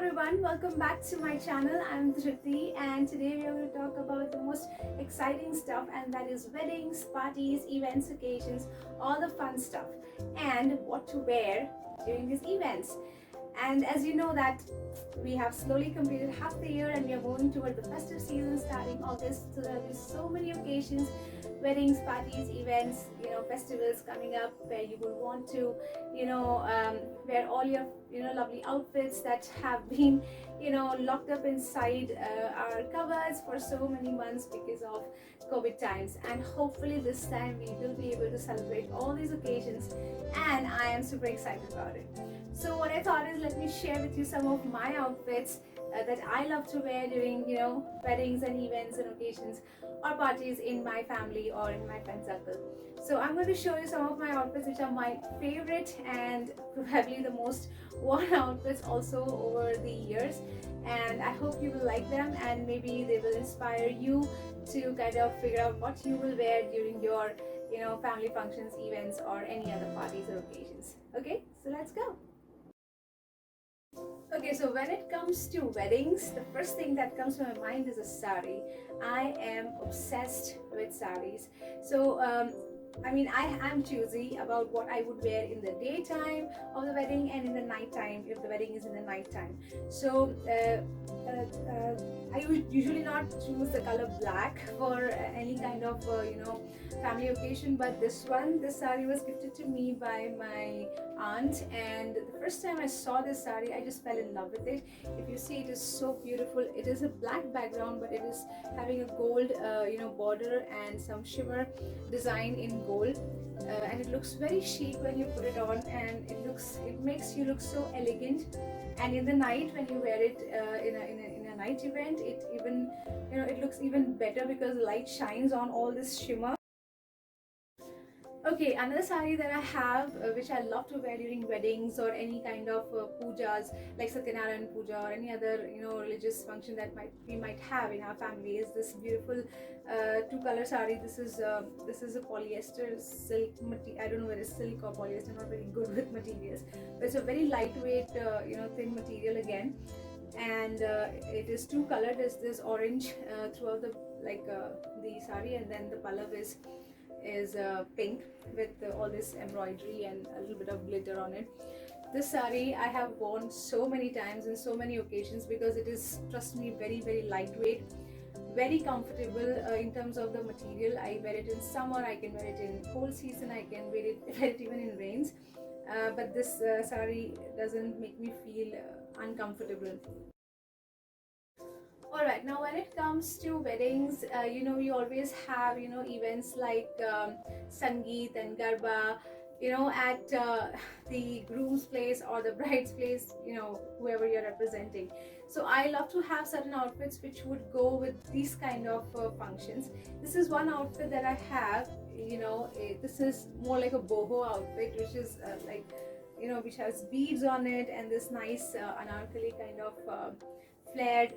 everyone, welcome back to my channel. I'm Dhriti and today we are going to talk about the most exciting stuff, and that is weddings, parties, events, occasions, all the fun stuff and what to wear during these events. And as you know that we have slowly completed half the year and we are moving toward the festive season starting August, so there will be so many occasions, weddings, parties, events, festivals coming up where you will want to wear all your lovely outfits that have been locked up inside our cupboards for so many months because of COVID times. And hopefully this time we will be able to celebrate all these occasions, and I am super excited about it. So what I thought is, let me share with you some of my outfits that I love to wear during weddings and events and occasions or parties in my family or in my friend circle. So I'm going to show you some of my outfits which are my favorite and probably the most worn outfits also over the years, and I hope you will like them and maybe they will inspire you to kind of figure out what you will wear during your family functions, events, or any other parties or occasions. Okay, so let's go. Okay, so when it comes to weddings, the first thing that comes to my mind is a sari. I am obsessed with saris. So I am choosy about what I would wear in the daytime of the wedding and in the nighttime if the wedding is in the nighttime. So I would usually not choose the color black for any kind of family occasion, but this sari was gifted to me by my aunt, and the first time I saw this sari I just fell in love with it. If you see, it is so beautiful. It is a black background, but it is having a gold border and some shimmer design in gold, and it looks very chic when you put it on, and it makes you look so elegant. And in the night when you wear it in a night event, it even it looks even better because the light shines on all this shimmer. Okay, another sari that I have, which I love to wear during weddings or any kind of pujas like Satyanarayan Puja or any other religious function that we might have in our family, is this beautiful two-color sari. This is a polyester silk material. I don't know whether it's silk or polyester. Not very good with materials, but it's a very lightweight, thin material again, and it is two-colored. There's orange throughout the sari, and then the pallav is pink with all this embroidery and a little bit of glitter on it. This sari I have worn so many times in so many occasions because it is, trust me, very very lightweight, very comfortable in terms of the material. I wear it in summer, I can wear it in cold season, I can wear it even in rains, but this sari doesn't make me feel uncomfortable. Alright, now when it comes to weddings, you always have events like Sangeet and Garba, at the groom's place or the bride's place, whoever you're representing. So I love to have certain outfits which would go with these kind of functions. This is one outfit that I have. This is more like a boho outfit, which is which has beads on it and this nice anarkali kind of flared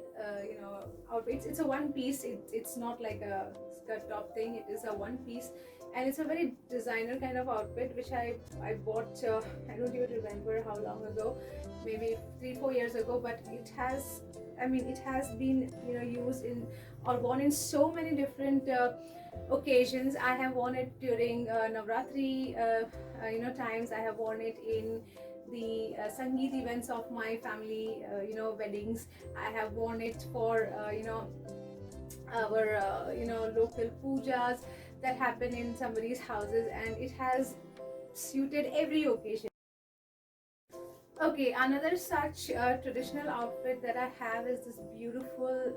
outfits. It's a one piece. It's not like a skirt top thing. It is a one piece, and it's a very designer kind of outfit which I bought. I don't even remember how long ago, maybe 3-4 years ago. But it has been used in or worn in so many different occasions. I have worn it during Navratri times. I have worn it in the Sangeet events of my family, weddings. I have worn it for our local pujas that happen in somebody's houses, and it has suited every occasion. Okay, another such traditional outfit that I have is this beautiful,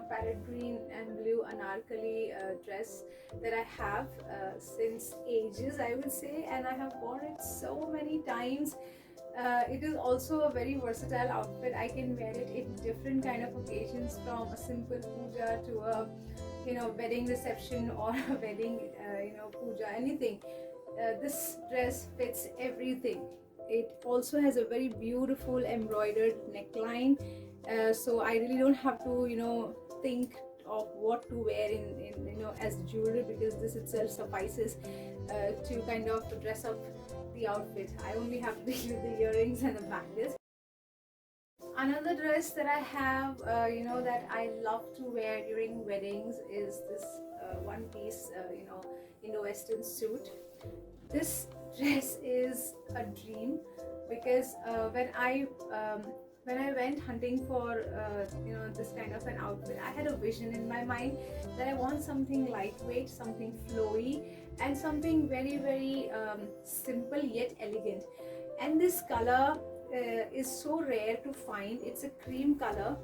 parrot green and blue anarkali dress that I have since ages, I would say, and I have worn it so many times. It is also a very versatile outfit. I can wear it in different kind of occasions, from a simple puja to a wedding reception or a wedding puja, anything. This dress fits everything. It also has a very beautiful embroidered neckline, so I really don't have to think of what to wear in as jewelry, because this itself suffices to kind of dress up the outfit. I only have to deal with the earrings and the bangles. Another dress that I have, that I love to wear during weddings is this one piece, Indo-Western suit. This dress is a dream because when I went hunting for this kind of an outfit, I had a vision in my mind that I want something lightweight, something flowy, and something very very simple yet elegant. And this color is so rare to find. It's a cream color.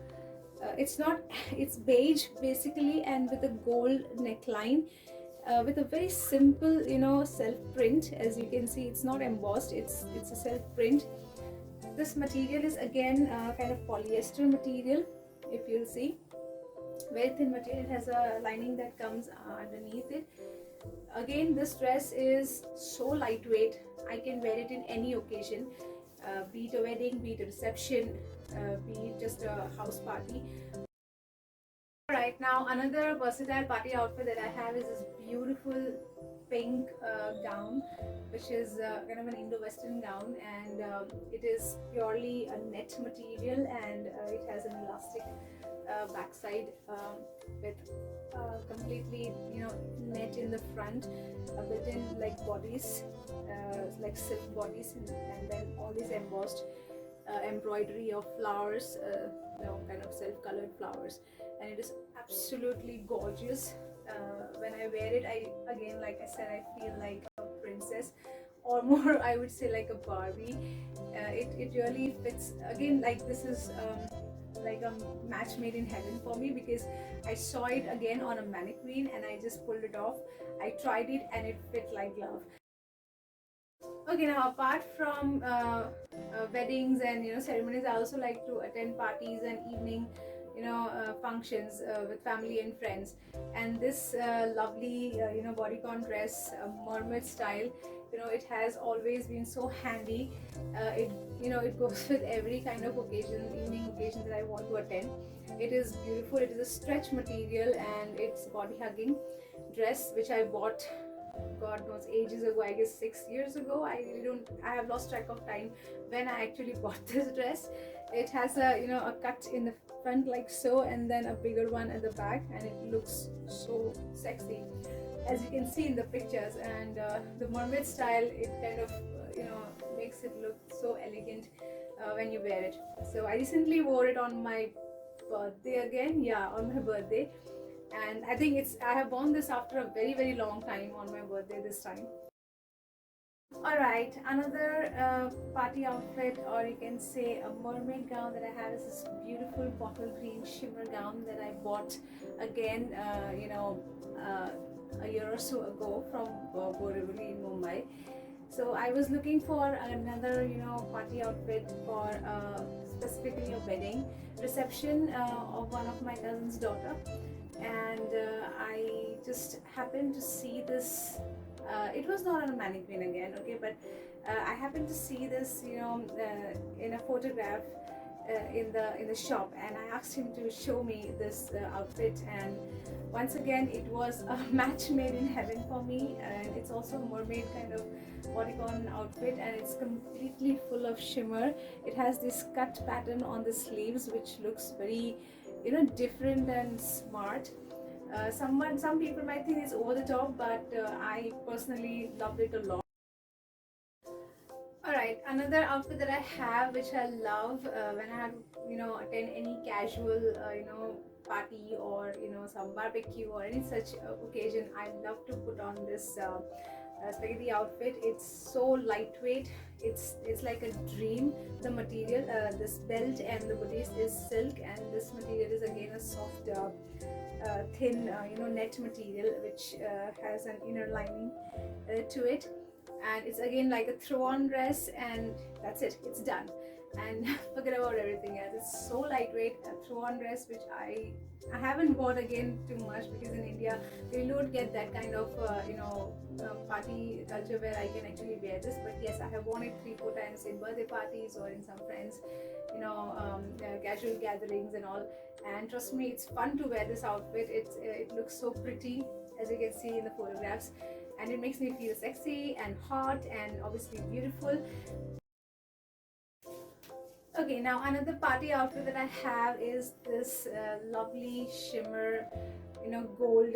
It's not it's beige basically, and with a gold neckline, with a very simple self print. As you can see, it's not embossed, it's a self print. This material is again kind of polyester material. If you'll see, very thin material. It has a lining that comes underneath it. Again, this dress is so lightweight. I can wear it in any occasion, be it a wedding, be it a reception, be it just a house party. Right now, another versatile party outfit that I have is this beautiful pink gown, which is kind of an Indo-Western gown, and it is purely a net material, and it has an elastic backside with completely net in the front, a built-in like bodice, like silk bodice, and then all these embossed embroidery of flowers, kind of self-colored flowers, and it is absolutely gorgeous. When I wear it, again, like I said, I feel like a princess, or more I would say like a Barbie. It really fits. Again, like this is like a match made in heaven for me, because I saw it again on a mannequin and I just pulled it off. I tried it and it fit like glove. Okay, now apart from weddings and ceremonies, I also like to attend parties and evening functions with family and friends. And this lovely bodycon dress, mermaid style, it has always been so handy. It goes with every kind of occasion, evening occasion that I want to attend. It is beautiful. It is a stretch material and it's body hugging dress, which I bought, God knows, ages ago. I guess 6 years ago. I have lost track of time when I actually bought this dress. It has a cut in the front like so, and then a bigger one at the back, and it looks so sexy, as you can see in the pictures. And the mermaid style, it kind of makes it look so elegant when you wear it. So I recently wore it on my birthday again. Yeah, on my birthday. And I think I have worn this after a very very long time on my birthday this time. Alright, another party outfit, or you can say a mermaid gown that I have, is this beautiful bottle green shimmer gown that I bought again a year or so ago from Borivali in Mumbai. So I was looking for another party outfit for specifically a wedding reception of one of my cousin's daughter, and I just happened to see this. It was not on a mannequin again, okay, but I happened to see this in a photograph in the shop, and I asked him to show me this outfit, and once again it was a match made in heaven for me. And it's also a mermaid kind of bodycon outfit, and it's completely full of shimmer. It has this cut pattern on the sleeves, which looks very different and smart. Some people might think it's over the top, but I personally loved it a lot. Alright, another outfit that I have, which I love when I have attend any casual party, or some barbecue or any such occasion, I love to put on this spaghetti outfit. It's so lightweight. It's like a dream. The material, this belt and the bodice is silk, and this material is again a soft thin net material, which has an inner lining to it. And it's again like a throw-on dress, and that's it, it's done. And forget about everything else. It's so lightweight, a throw-on dress, which I haven't worn again too much, because in India we don't get that kind of party culture where I can actually wear this. But yes, I have worn it 3-4 times in birthday parties or in some friends casual gatherings and all. And trust me, it's fun to wear this outfit. It looks so pretty, as you can see in the photographs, and it makes me feel sexy and hot and obviously beautiful. Okay, now another party outfit that I have is this lovely shimmer, gold,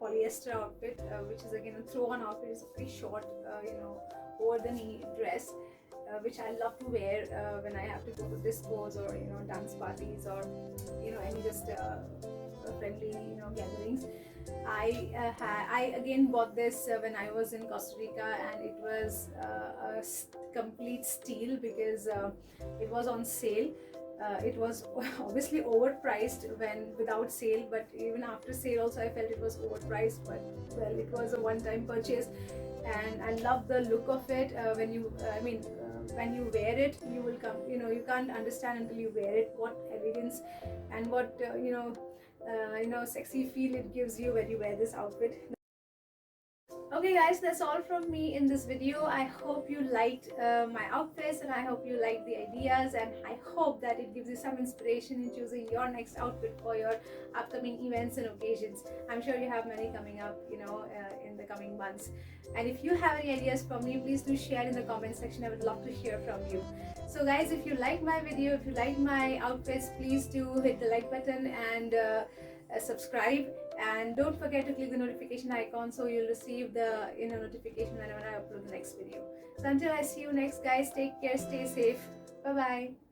polyester outfit, which is again a throw-on outfit. It's a pretty short, over the knee dress, which I love to wear when I have to go to discos or dance parties or any just friendly gatherings. I again bought this when I was in Costa Rica, and it was complete steal because it was on sale. It was obviously overpriced when without sale, but even after sale also I felt it was overpriced. But well, it was a one-time purchase, and I love the look of it. When you wear it, you will come. You can't understand until you wear it what elegance and what sexy feel it gives you when you wear this outfit. Okay guys, that's all from me in this video. I hope you liked my outfits, and I hope you liked the ideas, and I hope that it gives you some inspiration in choosing your next outfit for your upcoming events and occasions. I'm sure you have many coming up in the coming months, and if you have any ideas for me, please do share in the comment section. I would love to hear from you. So guys, if you like my video, if you like my outfits, please do hit the like button and subscribe, and don't forget to click the notification icon so you'll receive the notification whenever I upload the next video. So until I see you next, guys, take care, stay safe, bye bye.